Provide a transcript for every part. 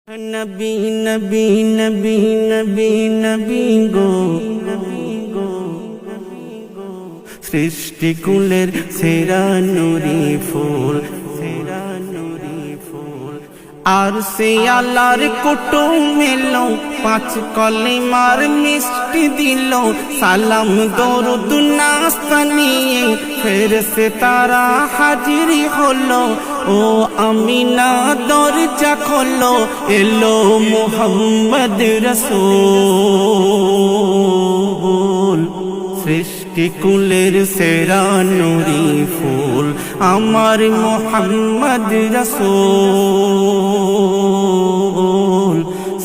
नबी नबी नबी नबी नबी गो सृष्टिकुलेर सेरा नुरी फूल আর সে আল্লাহর কুটুম এলো পাঁচ কলিমার মিষ্টি দিল সালাম দরুদ নাস্তা নিয়ে ফেরেশতারা হাজির হলো ও আমিনা দরজা খোলো এলো মুহাম্মদ রাসূল সৃষ্টিকুলের সেরা নুরি ফুল আমার মুহাম্মদ রাসূল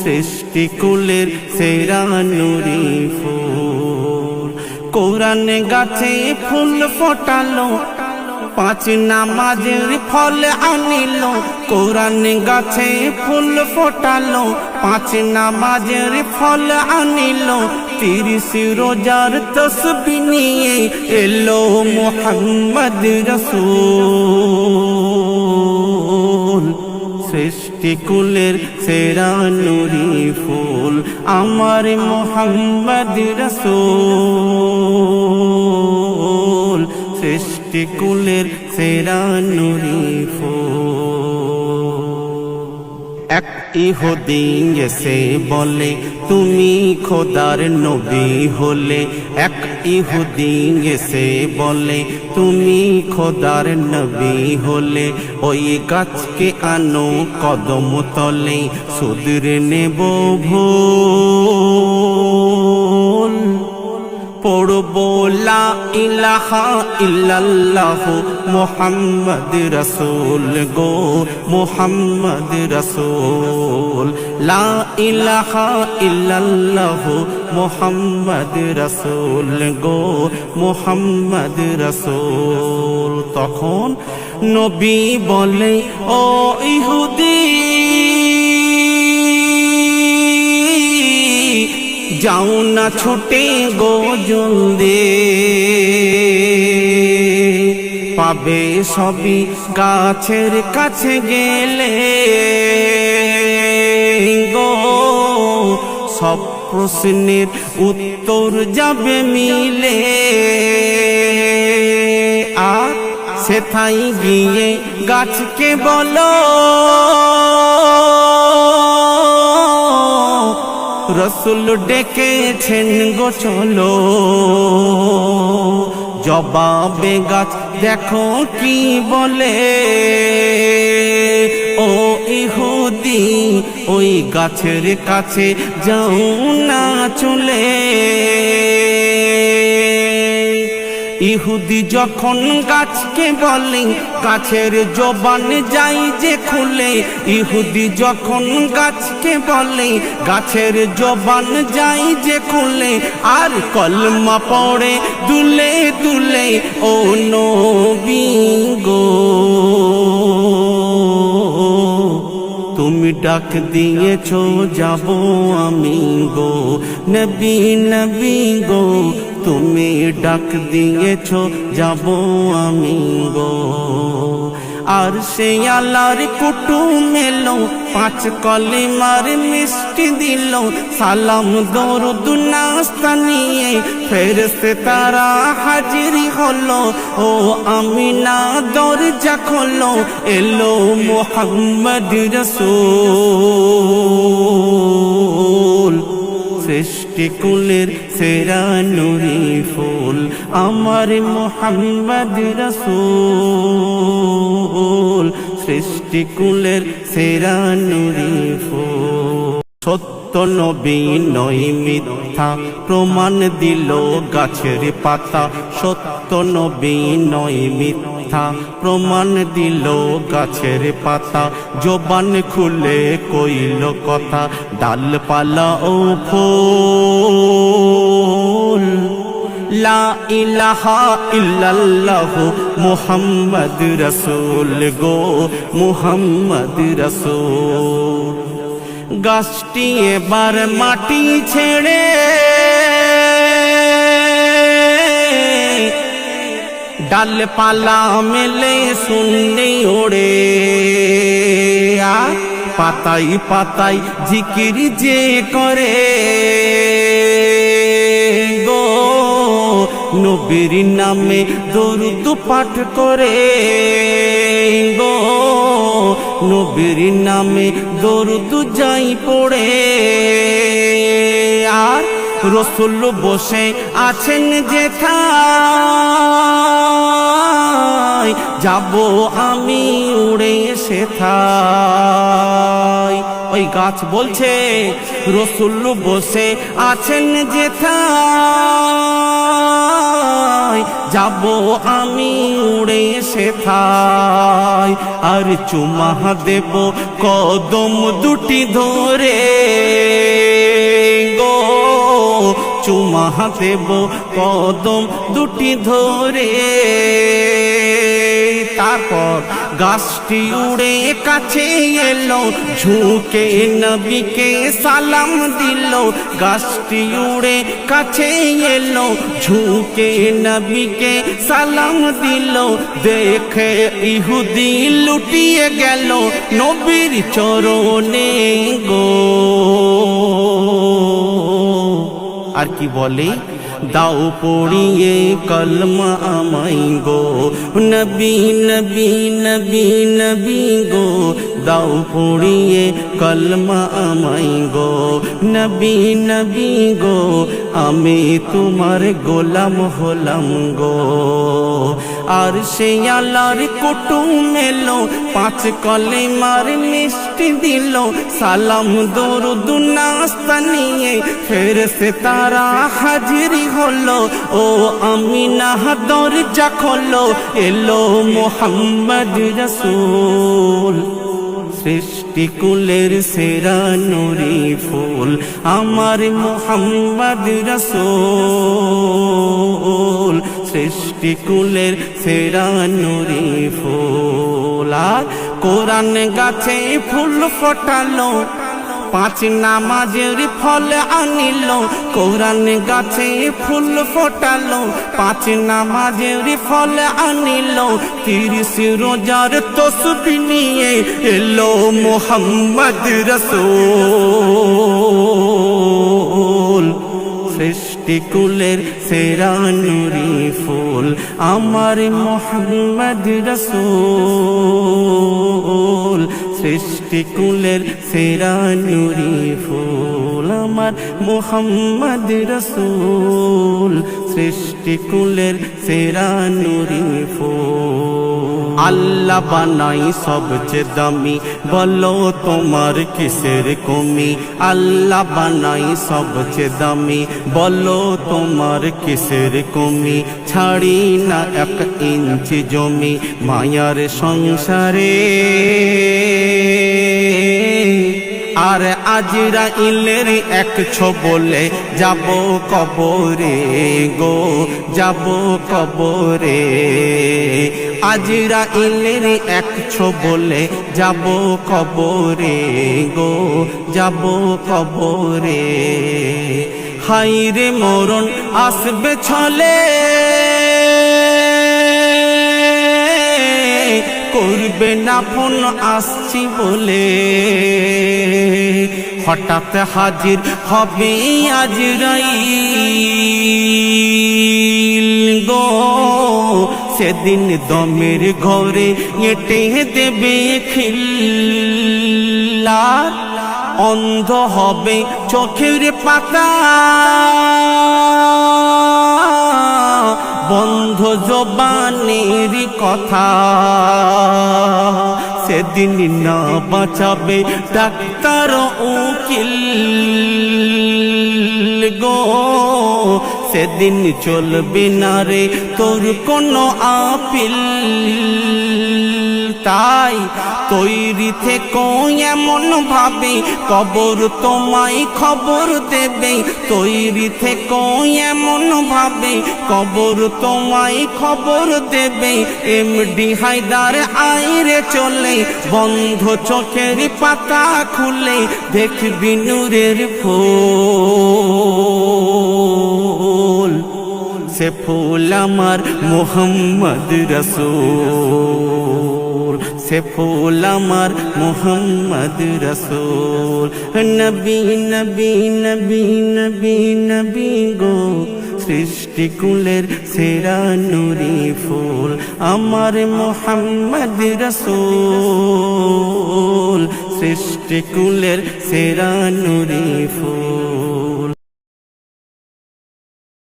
সৃষ্টিকুলের সেরা নুরি ফুল কোরআন গাছে ফুল ফোটালো পাঁচ নামাজের ফল আনিল কোরআন গাছে ফুল ফোটালো পাঁচ নামাজের ফল আনিল 30 রোজার তসবিহ নিয়ে এলো মুহাম্মদ রাসূল সৃষ্টিকুলের সেরা নুরি ফুল আমার মুহাম্মদ রাসূল সৃষ্টিকুলের সেরা নুরি ফুল এক ইহুদি এসে বলে তুমি খোদার নবী হলে এক ইহুদি এসে বলে তুমি খোদার নবী হলে ওই গাছকে আনো কদম তলে শুধরে নেব ভুল পড়ব লা ইলাহা ইল্লাল্লাহ মুহাম্মদ রাসূল গো মুহাম্মদ রাসূল লা ইলাহা ইল্লাল্লাহ মুহাম্মদ রাসূল গো মুহাম্মদ রাসূল তখন নবী বলে ও ইহুদি যাও না ছুটে গো জলদি পাবে সবই গাছের কাছে গেলে গো সব প্রশ্নের উত্তর যাবে মিলে আর সেথায় গিয়ে গাছকে বলো রসুল ডেকেছেন গো চলো জবাবে গাছ দেখো কি বলে ও ইহুদি ওই গাছের কাছে যাও না চলে ইহুদি যখন গাছকে বলে গাছের জবান যাই যে খুলে ইহুদি যখন গাছকে বলে গাছের জবান যাই যে খুলে আর কলমা পড়ে দুলে দুলে ও নবী গো তুমি ডাক দিয়েছো যাব আমি গো নবী নবী গো তুমি ডাক দিয়েছো যাব আমি গো আর সে আল্লাহর কুটুম এলো পাঁচ কলিমার মিষ্টি দিল সালাম দরুদ নাস্তা নিয়ে ফেরেশতারা হাজির হলো ও আমিনা দরজা খোলো এলো মুহাম্মদ রাসূল সৃষ্টিকুলের সেরা নুরি ফুল আমার মুহাম্মদ রাসূল সৃষ্টিকুলের সেরা নুরি ফুল সত্য নবী নয় মিথ্যা প্রমাণ দিল গাছের পাতা সত্য নবী নয় মিথ্যা প্রমাণ দিল গাছের পাতা জবান খুলে কইল কথা ডালপালা ও ফুল লা ইলাহা ইল্লাল্লাহ মুহাম্মদ রাসূল গো মুহাম্মদ রাসূল গাছটি এবার মাটি ছেড়ে ডালপালা মেলে শূন্যে ওড়ে পাতায় পাতায় জিকির যে করে গো, নবীর নামে দরুদ পাঠ করে গো, নবীর নামে দরুদ যাই পড়ে। আর রাসূল বসে আছেন যেথায়, যাব আমি উড়ে সেথায়। ওই গাছ বলছে রাসূল বসে আছেন যেথায়, যাব আমি উড়ে সেথায়। আর চুমা দেব কদম দুটি ধরে গো, চুমা দেব কদম দুটি ধরে। তারপর গাছটি উড়ে কাছে এলো, ঝুঁকে নবীকে সালাম দিল। গাছটি উড়ে কাছে এলো, ঝুঁকে নবীকে সালাম দিল। দেখে ইহুদি লুটিয়ে গেল নবীর চরণে গো। আর কি বলে, দাও পড়িয়ে কলমা আমায় গো, নবী নবী নবী নবী গো। দাও পড়িয়ে কলমা আমায় গো, নবী নবী গো। আমি তোমার গোলাম হলাম গো। আর সে আল্লাহর কুটুম এলো, পাঁচ কলেমার মিষ্টি দিল। সালাম দরুদ নাস্তা নিয়ে ফেরেশতারা হাজির হলো। ও আমিনাহ দরজা খোলো, এলো মুহাম্মদ রাসূল। সৃষ্টি কুলের সেরা নুরি ফুল আমার মুহাম্মদ রাসূল। সৃষ্টি কুলের সেরা নুরি ফুল। আর কোরআন গাছে ফুল ফোটালো, পাঁচ নামাজের ফল আনিল। কোরআন গাছে ফুল ফোটালো, পাঁচ নামাজের ফল আনিল। 30 রোজার তসবিহ নিয়ে এলো মুহাম্মদ রাসূল। সৃষ্টি কুলের সেরা নুরি ফুল আমার মুহাম্মদ রাসূল। সৃষ্টি কুলের সেরা নুরি ফুল আমার মুহাম্মদ রাসূল। সৃষ্টি কুলের সেরা নুরি ফুল। আল্লাহ বানাই সবচেয়ে দামি, বলো তোমার কিসের কমি। আল্লাহ বানাই সবচেয়ে দামি, বলো তোমার কিসের কমি। ছাড়ি না 1 ইঞ্চি জমি মায়ার সংসারে। আর আজরাইলের এক ছোবলে যাব কবরে গো, যাব কবরে। আজরাইলের এক ছোবলে যাব কবরে গো, যাব কবরে। হায়রে মরণ আসবে ছলে, করবে না ফোন আসছি বলে। হঠাৎ হাজির হবে আজরাইল গো, সেদিন দমের ঘরে এঁটে দেবে খিল্লা। অন্ধ হবে চোখের পাতা, বন্ধ জবানের কথা। সেদিন না বাঁচাবে ডাক্তার উকিল গো, সেদিন চলবে না রে তোর কোনো আপিল। তাই তৈরি থেকো এমন ভাবে, কবর তোমায় খবর দেবে। তৈরি থেকো এমন ভাবে, কবর তোমায় খবর দেবে। এমডি হায়দার আইরে চলে, বন্ধ চোখের পাতা খুলে দেখবি নূরের ফুল। সে ফুল আমার মুহাম্মদ রাসূল। ফুটেছে ফুল আমার মুহাম্মদ রাসূল। নবী নবী নবী নবী নবী গো সৃষ্টিকুলের সেরা নূরি ফুল আমার মুহাম্মদ রাসূল, সৃষ্টিকুলের সেরা নূরি ফুল।